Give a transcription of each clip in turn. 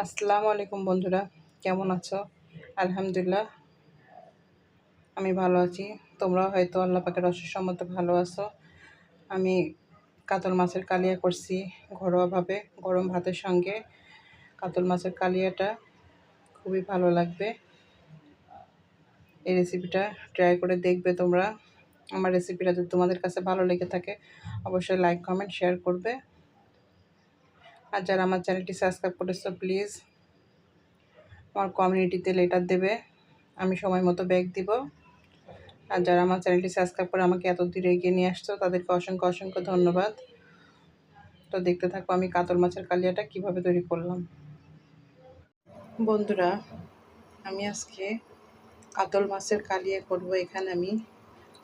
আসসালামু আলাইকুম বন্ধুরা, কেমন আছো? আলহামদুলিল্লাহ, আমি ভালো আছি। তোমরাও হয়তো আল্লাহ পাকের অশেষ রহমতে ভালো আছো। আমি কাতল মাছের কালিয়া করছি ঘরোয়াভাবে, গরম ভাতের সঙ্গে। কাতল মাছের কালিয়াটা খুবই ভালো লাগবে। এই রেসিপিটা ট্রাই করে দেখবে তোমরা। আমার রেসিপিটা যদি তোমাদের কাছে ভালো লেগে থাকে অবশ্যই লাইক, কমেন্ট, শেয়ার করবে। আর যারা আমার চ্যানেলটি সাবস্ক্রাইব করেছো প্লিজ আমার কমিউনিটিতে লেটার দেবে, আমি সময় মতো ব্যাক দিব। আর যারা আমার চ্যানেলটি সাবস্ক্রাইব করে আমাকে এত দূরে এগিয়ে নিয়ে আসছো তাদেরকে অসংখ্য অসংখ্য ধন্যবাদ। তো দেখতে থাকো আমি কাতল মাছের কালিয়াটা কিভাবে তৈরি করলাম। বন্ধুরা, আমি আজকে কাতল মাছের কালিয়া করব। এখানে আমি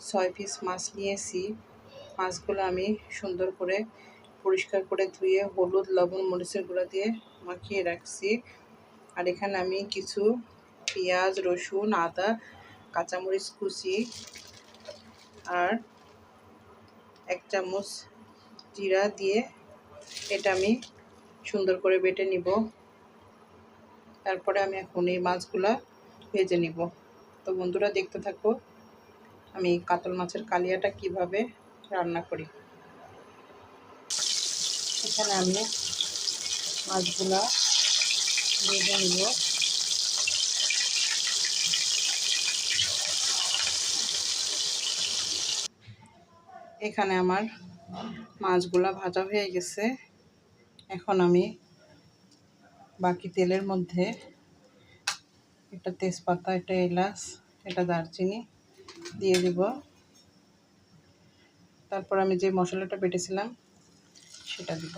6 পিস মাছ নিয়েছি। মাছগুলো আমি সুন্দর করে পরিষ্কার করে ধুয়ে হলুদ, লবণ, মরিচের গুঁড়া দিয়ে মাখিয়ে রাখছি। আর এখানে আমি কিছু পেঁয়াজ, রসুন, আদা, কাঁচামরিচ কুচি আর 1 চামচ জিরা দিয়ে এটা আমি সুন্দর করে বেটে নিব। তারপরে আমি এখন এই মাছগুলা ভেজে নিব। তো বন্ধুরা দেখতে থাকো আমি কাতল মাছের কালিয়াটা কিভাবে রান্না করি। এখানে আমি মাছগুলা ভেজে নিব। এখানে আমার মাছগুলা ভাজা হয়ে গেছে। এখন আমি বাকি তেলের মধ্যে একটা তেজপাতা, একটা এলাচ, একটা দারচিনি দিয়ে দিব। তারপর আমি যে মশলাটা বেটেছিলাম সেটা দিব।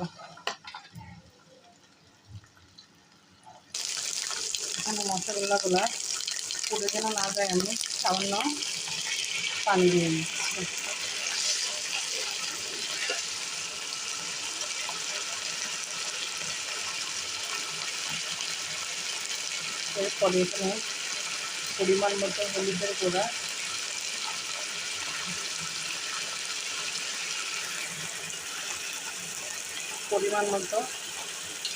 এখানে মশলাগুলো পুড়ে যেন না যায় আমি সামান্য পানি দিয়ে দিচ্ছি। এরপরে এখানে পরিমাণ মতো হলুদের গুঁড়া, পরিমাণ মতো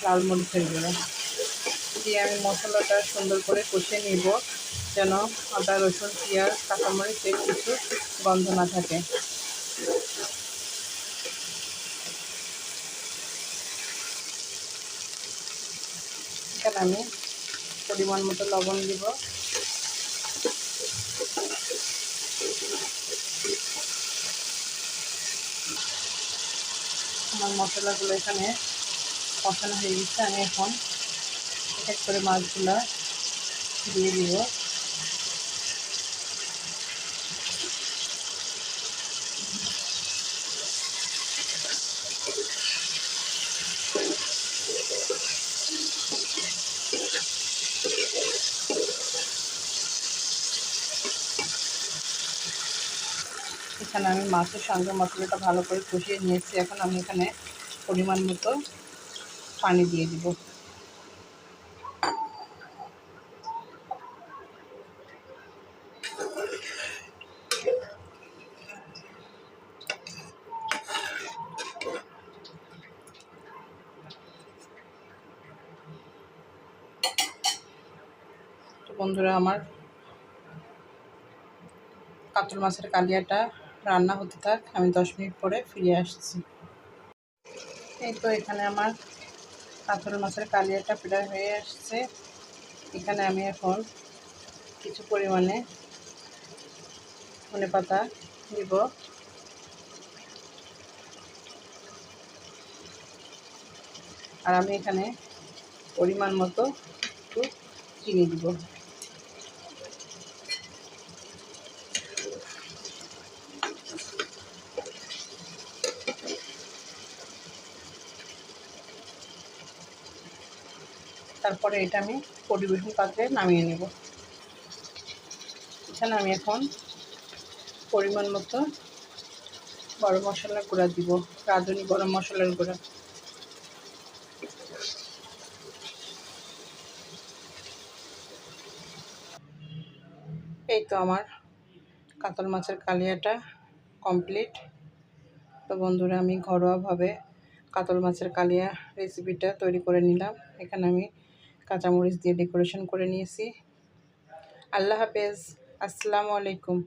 লাল মরিচের গুঁড়া দিয়ে আমি মশলাটা সুন্দর করে কষিয়ে নিব, যেন আদা, রসুন, পেঁয়াজ, কাঁচামরিচের কিছু গন্ধ না থাকে। এখানে আমি পরিমাণ মতো লবণ দিব। আমার মশলাগুলো এখানে কষানো হয়ে গেছে। আমি এখন এক এক করে মাছগুলো দিয়ে দিব। এখানে আমি মাছের সঙ্গে মশলাটা ভালো করে কষিয়ে নিয়েছি। এখন আমি এখানে পরিমাণ মতো পানি দিয়ে দিব। তো বন্ধুরা, আমার কাতল মাছের কালিয়াটা রান্না হতে থাক, আমি 10 মিনিট পরে ফিরে আসছি। এই তো এখানে আমার কাতল মাছের কালিয়াটা প্রায় হয়ে আসছে। এখানে আমি এখন কিছু পরিমাণে ধনেপাতা দিব। আর আমি এখানে পরিমাণ মতো একটু চিনি দিব। তারপরে এটা আমি পরিবেশন পাত্রে নামিয়ে নেব। এখানে আমি এখন পরিমাণ মতো গরম মশলার গুঁড়া দিব, রাঁধুনি গরম মশলার গুঁড়া। এই তো আমার কাতল মাছের কালিয়াটা কমপ্লিট। তো বন্ধুরা, আমি ঘরোয়াভাবে কাতল মাছের কালিয়া রেসিপিটা তৈরি করে নিলাম। এখানে আমি কাঁচামরিচ দিয়ে ডেকোরেশন করে নিয়েছি। আল্লাহ হাফেজ, আসসালামু আলাইকুম।